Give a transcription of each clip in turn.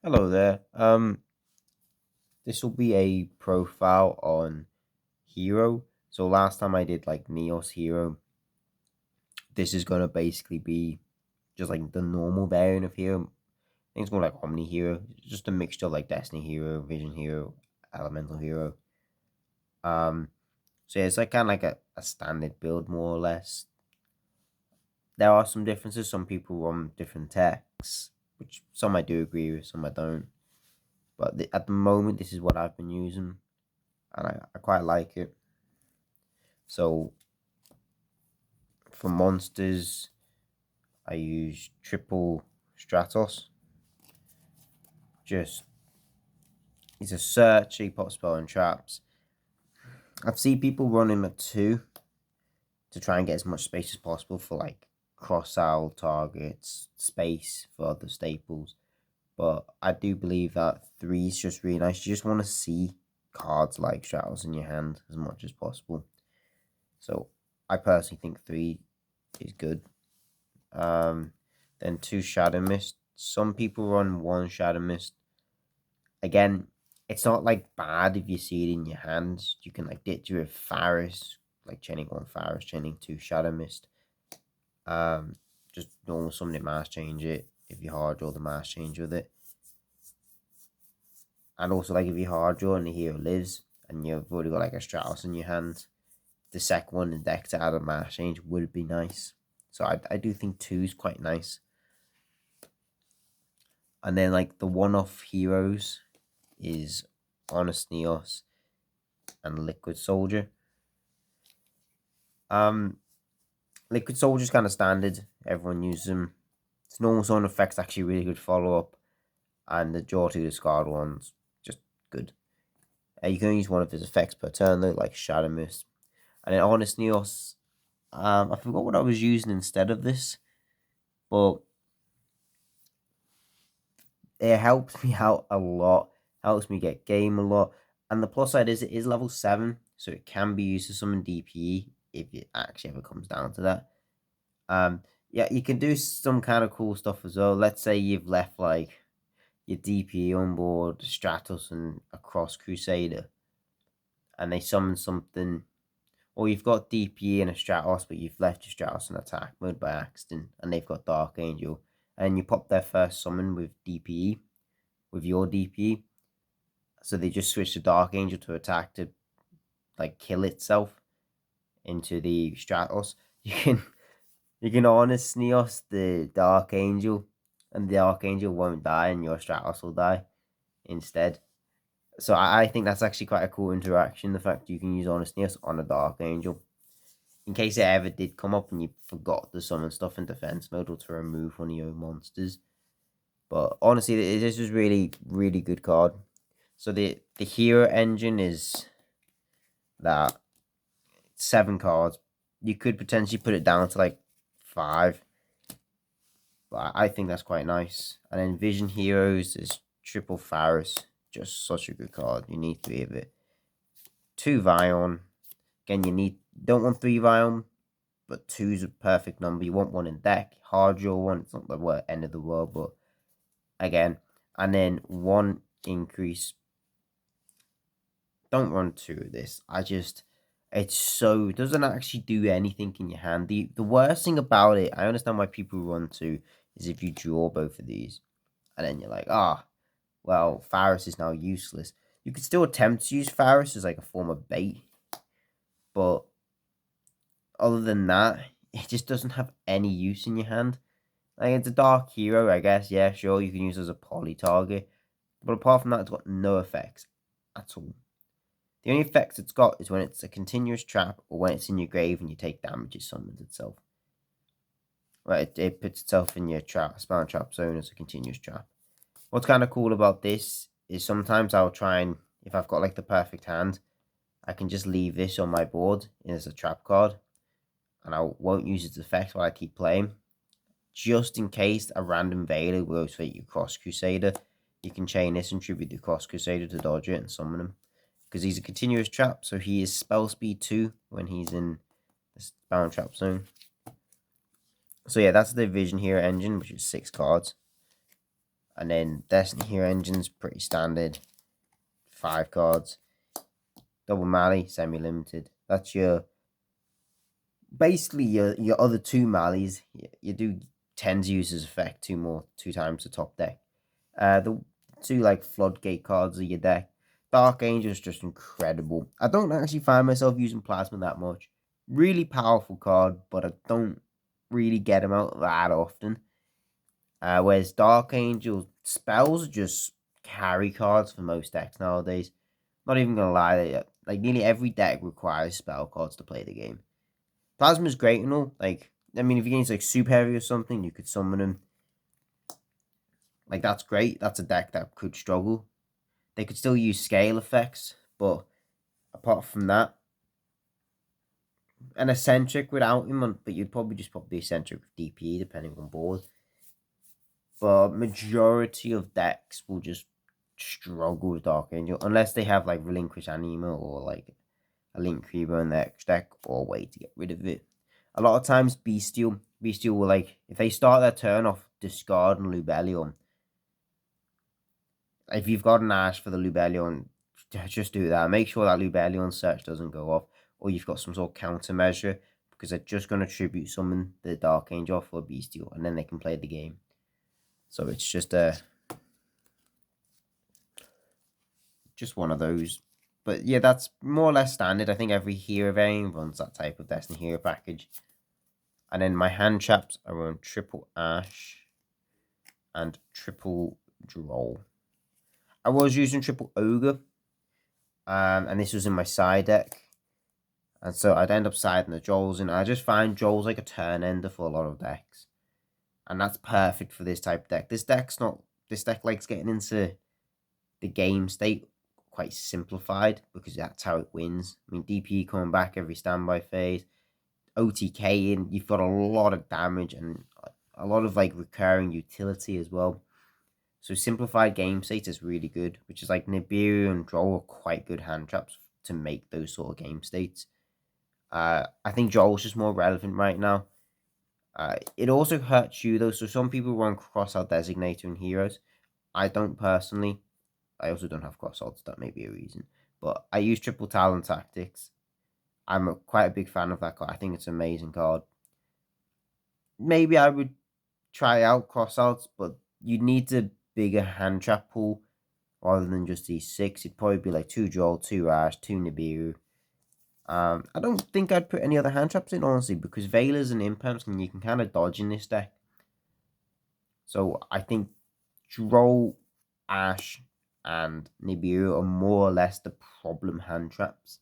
Hello there. This will be a profile on Hero. So last time I did like Neos Hero, this is gonna basically be just like the normal variant of Hero. I think it's more like Omni Hero, just a mixture of like Destiny Hero, Vision Hero, Elemental Hero. Um, so yeah, it's like kind of like a standard build more or less. There are some differences. Some people run different techs, which some I do agree with, some I don't. But at the moment, this is what I've been using, and I quite like it. So for monsters, I use triple Stratos. Just it's a search, a pop spell and traps. I've seen people running at two to try and get as much space as possible for like cross out targets, space for other staples. But I do believe that three is just really nice. You just want to see cards like Stratos in your hand as much as possible. So I personally think three is good. Um, then two Shadow Mist. Some people run one Shadow Mist. Again, it's not like bad if you see it in your hands. You can like ditch with Faris, like chaining one Faris, chaining two Shadow Mist. Just normal summon it, mass change it. If you hard draw the mass change with it. And also like if you hard draw and the hero lives and you've already got like a Stratos in your hand, the second one in the deck to add a mass change would be nice. So I do think two is quite nice. And then like the one-off heroes is Honest Neos and Liquid Soldier. Um, Liquid Soldier's kind of standard. Everyone uses them. Its normal zone effect's actually really good follow-up, and the draw to discard one's just good. You can use one of his effects per turn though, like Shadow Mist. And then Honest Neos, I forgot what I was using instead of this, but it helps me out a lot. Helps me get game a lot. And the plus side is it is level 7, so it can be used to summon DPE if it actually ever comes down to that. Yeah, you can do some kind of cool stuff as well. Let's say you've left like your DPE on board, Stratos and a Cross Crusader, and they summon something, or you've got DPE and a Stratos, but you've left your Stratos in attack mode by accident, and they've got Dark Angel, and you pop their first summon with DPE, with your DPE. So they just switch the Dark Angel to attack to like kill itself into the Stratos. You can honest Neos the Dark Angel, and the Archangel won't die, and your Stratos will die instead. So I think that's actually quite a cool interaction. The fact you can use Honest Neos on a Dark Angel, in case it ever did come up and you forgot to summon stuff in defense mode or to remove one of your monsters. But honestly, this is really good card. So the hero engine is that 7 cards. You could potentially put it down to like 5, but I think that's quite nice. And then Vision Heroes is triple Faris, just such a good card. You need 3 of it. 2 Vion. Again, don't want 3 Vion, but 2 is a perfect number. You want one in deck. Hard draw one. It's not the end of the world, but again, and then 1 increase. Don't run 2 of this. It doesn't actually do anything in your hand. The worst thing about it, I understand why people run 2, is if you draw both of these, and then you're like, well, Faris is now useless. You could still attempt to use Faris as like a form of bait, but other than that, it just doesn't have any use in your hand. Like, it's a dark hero, I guess. Yeah, sure, you can use it as a poly target, but apart from that, it's got no effects at all. The only effects it's got is when it's a continuous trap or when it's in your grave and you take damage, it summons itself. Right, it puts itself in your spell and trap zone as a continuous trap. What's kind of cool about this is sometimes I'll try and, if I've got like the perfect hand, I can just leave this on my board as a trap card, and I won't use its effect while I keep playing. Just in case a random Veiler goes for your Cross Crusader, you can chain this and tribute the Cross Crusader to dodge it and summon him. Because he's a continuous trap, so he is spell speed 2 when he's in the spell and trap zone. So yeah, that's the Vision Hero engine, which is 6 cards. And then Destiny Hero Engine's pretty standard. 5 cards. Double Mally, semi-limited. That's your basically your other 2 Mallies. You do 10 uses effect, 2 times the top deck. The 2 like floodgate cards of your deck. Dark Angel is just incredible. I don't actually find myself using Plasma that much. Really powerful card, but I don't really get him out that often. Whereas Dark Angel spells just carry cards for most decks nowadays. Not even gonna lie, like nearly every deck requires spell cards to play the game. Plasma's great and all. Like, I mean, if you're against like Super Heavy or something, you could summon him. Like, that's great. That's a deck that could struggle. They could still use scale effects, but apart from that, an eccentric without him, but you'd probably just put the eccentric with DP depending on board. But majority of decks will just struggle with Dark Angel unless they have like Relinquish Anima or like a Link Creeper in their X deck or a way to get rid of it. A lot of times Bestial will, like, if they start their turn off discarding Lubellion, if you've got an Ash for the Lubellion, just do that. Make sure that Lubellion search doesn't go off, or you've got some sort of countermeasure, because they're just going to tribute summon the Dark Angel for Bestial, and then they can play the game. So it's just one of those. But yeah, that's more or less standard. I think every hero variant runs that type of Destiny Hero package. And then my hand traps are on triple Ash and triple Droll. I was using triple Ogre, and this was in my side deck. And so I'd end up siding the Drolls in. I just find Drolls like a turn ender for a lot of decks. And that's perfect for this type of deck. This deck likes getting into the game state quite simplified, because that's how it wins. I mean, DP coming back every standby phase, OTK in, you've got a lot of damage and a lot of like recurring utility as well. So simplified game state is really good, which is like Nibiru and Droll are quite good hand traps to make those sort of game states. I think Droll's just more relevant right now. It also hurts you though, so some people run Crossout Designator in Heroes. I don't personally. I also don't have Crossout, so that may be a reason. But I use Triple Talon Tactics. I'm quite a big fan of that card. I think it's an amazing card. Maybe I would try out Crossouts, but you'd need a bigger hand trap pool rather than just these 6. It'd probably be like 2 Droll, 2 Ash, 2 Nibiru. I don't think I'd put any other hand traps in, honestly, because Veilers and Imperms, and you can kind of dodge in this deck. So I think Droll, Ash, and Nibiru are more or less the problem hand traps.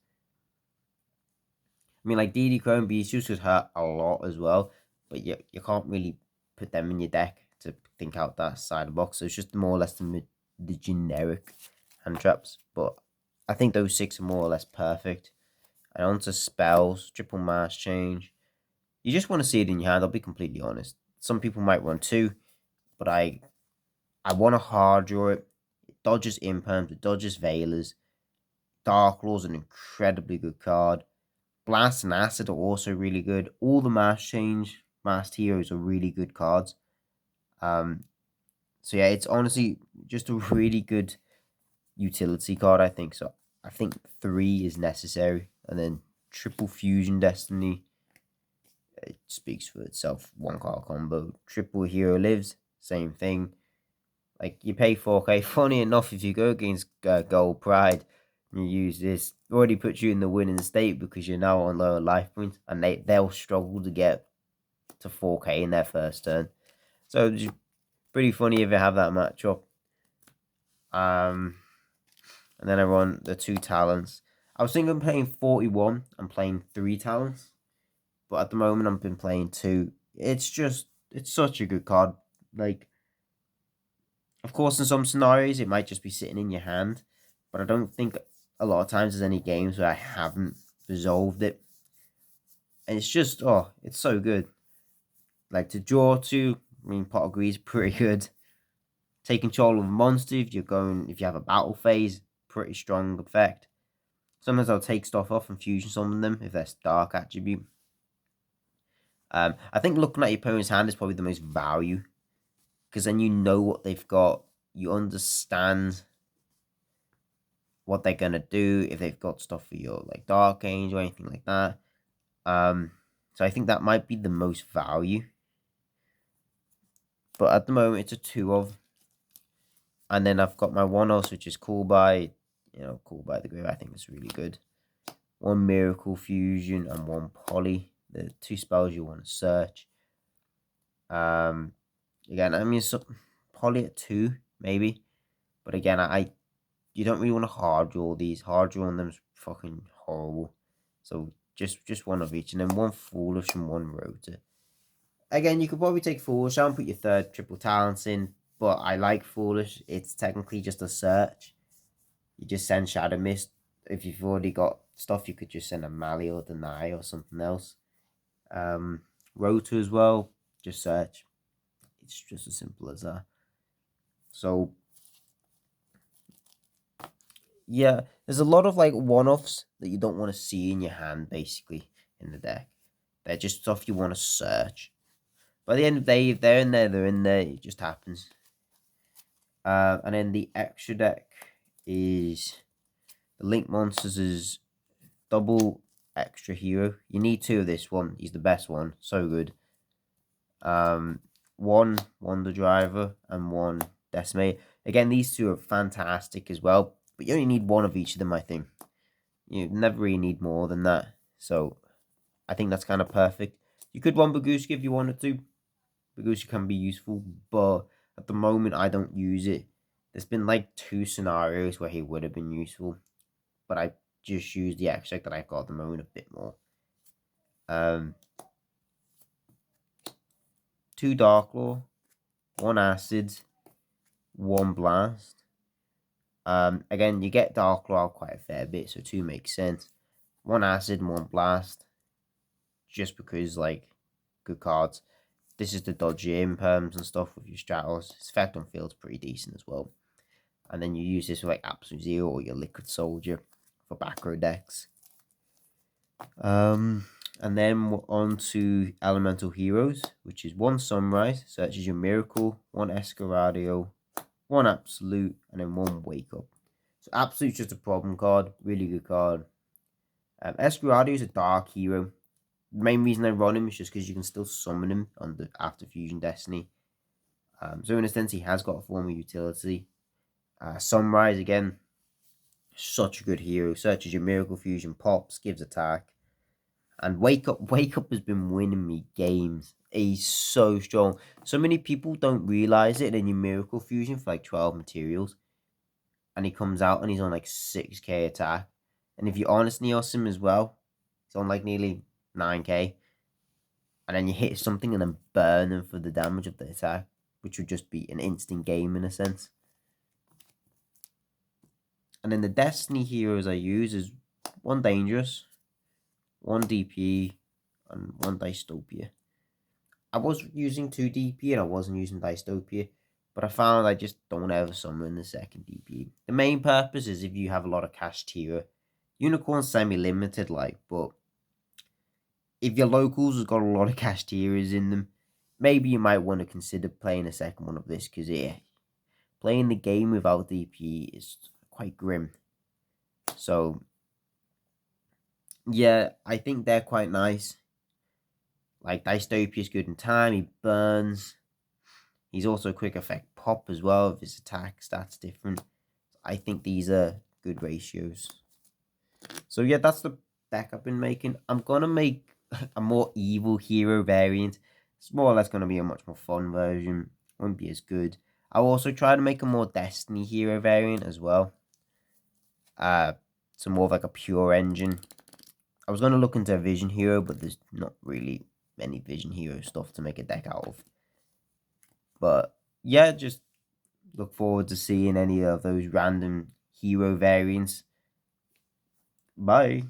I mean, like DD Crow and Bestials could hurt a lot as well, but you can't really put them in your deck to think out that side of the box. So it's just more or less the generic hand traps. But I think those 6 are more or less perfect. And onto spells, triple mass change. You just want to see it in your hand, I'll be completely honest. Some people might run 2, but I want to hard draw it. It dodges Imperms, it dodges Veilers. Dark Law's an incredibly good card. Blast and Acid are also really good. All the Masked Heroes are really good cards. So yeah, it's honestly just a really good utility card, I think. So I think 3 is necessary. And then triple Fusion Destiny, it speaks for itself. 1 card combo. Triple Hero Lives, same thing. Like, you pay 4k. Funny enough, if you go against Gold Pride, you use this, already puts you in the winning state because you're now on lower life points, and they'll struggle to get to 4k in their first turn. So it's pretty funny if you have that matchup. And then I run the 2 talents. I was thinking of playing 41 and playing 3 talents, but at the moment I've been playing 2. It's such a good card. Like, of course, in some scenarios it might just be sitting in your hand, but I don't think a lot of times there's any games where I haven't resolved it. And it's just, it's so good. Like, to draw 2, I mean, Pot of Greed's pretty good. Take control of a monster if you have a battle phase, pretty strong effect. Sometimes I'll take stuff off and fusion summon them if they're dark attribute. I think looking at your opponent's hand is probably the most value, because then you know what they've got you understand what they're gonna do if they've got stuff for your like Dark Angel or anything like that. So I think that might be the most value. But at the moment, it's a 2 of. And then I've got my 1-off, which is Cool by, Cool by the Grave. I think it's really good. 1 Miracle Fusion and 1 Poly. The 2 spells you want to search. Again, I mean, Poly at 2, maybe. But again, you don't really want to hard draw these. Hard drawing them's fucking horrible. So just 1 of each. And then 1 Foolish and 1 Rotor. Again, you could probably take Foolish out and put your 3rd triple talents in. But I like Foolish. It's technically just a search. You just send Shadow Mist. If you've already got stuff, you could just send a Mally or Deny or something else. Rotor as well. Just search. It's just as simple as that. So yeah, there's a lot of like 1-offs that you don't want to see in your hand, basically, in the deck. They're just stuff you want to search. By the end of the day, if they're in there, they're in there. It just happens. And then the extra deck is the Link Monsters is double extra hero. You need 2 of this one. He's the best one. So good. 1 Wonder Driver and 1 Decimate. Again, these 2 are fantastic as well. But you only need 1 of each of them, I think. You never really need more than that. So, I think that's kind of perfect. You could 1 Baguski if you wanted to. Baguski can be useful, but at the moment, I don't use it. There's been like 2 scenarios where he would have been useful. But I just use the extract that I've got at the moment a bit more. 2 Dark Law, 1 Acid, 1 Blast. Again, you get Dark Law quite a fair bit, so 2 makes sense. 1 Acid and 1 Blast. Just because, like, good cards. This is the dodgy imperms and stuff with your Stratos. Its effect on field's pretty decent as well. And then you use this with, like, Absolute Zero or your Liquid Soldier for back row decks. And then we're on to Elemental Heroes, which is 1 Sunrise, searches your Miracle, 1 Escaradio, 1 Absolute, and then 1 Wake Up. So Absolute's just a problem card, really good card. Escaradio is a dark hero. The main reason I run him is just because you can still summon him on the After Fusion Destiny. So in a sense, he has got a form of utility. Sunrise, again, such a good hero. Searches your Miracle Fusion, pops, gives attack. And Wake Up has been winning me games. He's so strong. So many people don't realize it. And then you Miracle Fusion for like 12 materials. And he comes out and he's on like 6k attack. And if you honest Neos him as well, he's on like nearly 9k. And then you hit something and then burn him for the damage of the attack, which would just be an instant game in a sense. And then the Destiny heroes I use is 1 Dangerous, 1 DP, and 1 Dystopia. I was using 2 DP and I wasn't using Dystopia, but I found I just don't ever summon the 2nd DP. The main purpose is if you have a lot of cash tier. Unicorn's semi-limited, like, but if your locals has got a lot of cash tiers in them, maybe you might want to consider playing a 2nd one of this, because yeah, playing the game without DP is quite grim. So yeah, I think they're quite nice. Like, Dystopia is good in time, he burns. He's also quick effect pop as well, if his attack stats different. I think these are good ratios. So yeah, that's the deck I've been making. I'm gonna make a more evil hero variant. It's more or less gonna be a much more fun version. Won't be as good. I'll also try to make a more Destiny hero variant as well. So more of like a pure engine. I was gonna look into a Vision Hero, but there's not really any Vision Hero stuff to make a deck out of. But yeah, just look forward to seeing any of those random hero variants. Bye.